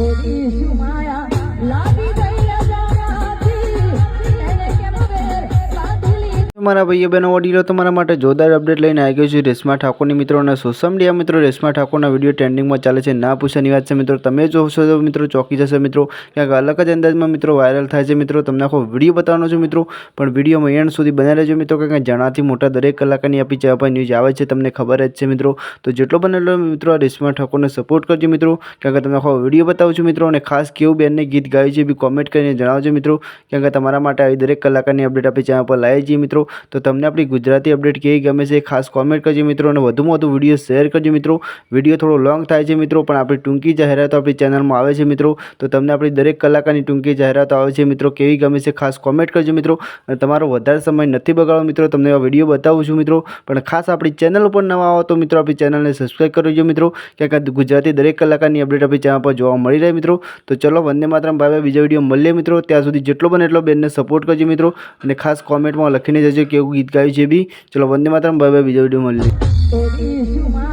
એવી શું માયા લાગી ગઈ અજાણાથી, એને કેમ વેર બાંધલી। મારા ભાઈઓ બહેનો વડીલો તમારા માટે જોરદાર અપડેટ લઈને આવી ગયો છું રેશમા ઠાકોરની મિત્રો અને સોશિયલ મીડિયા મિત્રો રેશમા ઠાકોરના વિડીયો ટ્રેન્ડિંગમાં ચાલે છે ના પૂછવાની વાત છે મિત્રો। તમે જોશો તો મિત્રો ચોંકી જશે મિત્રો, ક્યાંક અલગ જ અંદાજમાં મિત્રો વાયરલ થાય છે મિત્રો। તમને આખો વિડીયો બતાવવાનો છું મિત્રો, પણ વિડીયોમાં એન્ડ સુધી બનાવી રહેજો મિત્રો, કારણ કે જણાથી મોટા દરેક કલાકારની આપી ચેનલ પર ન્યૂઝ આવે છે તમને ખબર જ છે મિત્રો। તો જેટલો બને એટલો મિત્રો આ રેશમા ઠાકોરને સપોર્ટ કરજો મિત્રો, કારણ કે તમને આખો વિડીયો બતાવું છું મિત્રો। અને ખાસ કેવું બેનને ગીત ગાયું છે બી કોમેન્ટ કરીને જણાવજો મિત્રો, કારણ કે તમારા માટે આવી દરેક કલાકારની અપડેટ આપણી ચેનલ પર લાવી છીએ મિત્રો। તો તમને આપણી ગુજરાતી અપડેટ કેવી ગમે છે ખાસ કોમેન્ટ કરજો મિત્રો, અને વધુમાં વધુ વિડીયો શેર કરજો મિત્રો। વિડીયો થોડો લોંગ થાય છે મિત્રો, પણ આપણી ટૂંકી જાહેરાતો આપણી ચેનલમાં આવે છે મિત્રો। તો તમને આપણી દરેક કલાકારની ટૂંકી જાહેરાતો આવે છે મિત્રો, કેવી ગમે છે ખાસ કોમેન્ટ કરજો મિત્રો। અને તમારો વધારે સમય નથી બગાડવો મિત્રો, તમને આ વિડીયો બતાવું છું મિત્રો, પણ ખાસ આપણી ચેનલ ઉપર નવા આવો તો મિત્રો આપણી ચેનલને સબસ્ક્રાઈબ કરજો મિત્રો, કારણ કે ગુજરાતી દરેક કલાકારની અપડેટ આપણી ચેનલ પર જોવા મળી રહે મિત્રો। તો ચલો વંદે માતરમ, બાય બાય, બીજા વિડીયો મળીએ મિત્રો। ત્યાં સુધી જેટલો બને એટલો બેનને સપોર્ટ કરજો મિત્રો, અને ખાસ કોમેન્ટમાં લખીને જજો કેવું ગીત ગાયું છે બી। ચલો વંદે માતરમ, બાય બાય, બીજા વિડીયો મળીએ। એવી શું માયા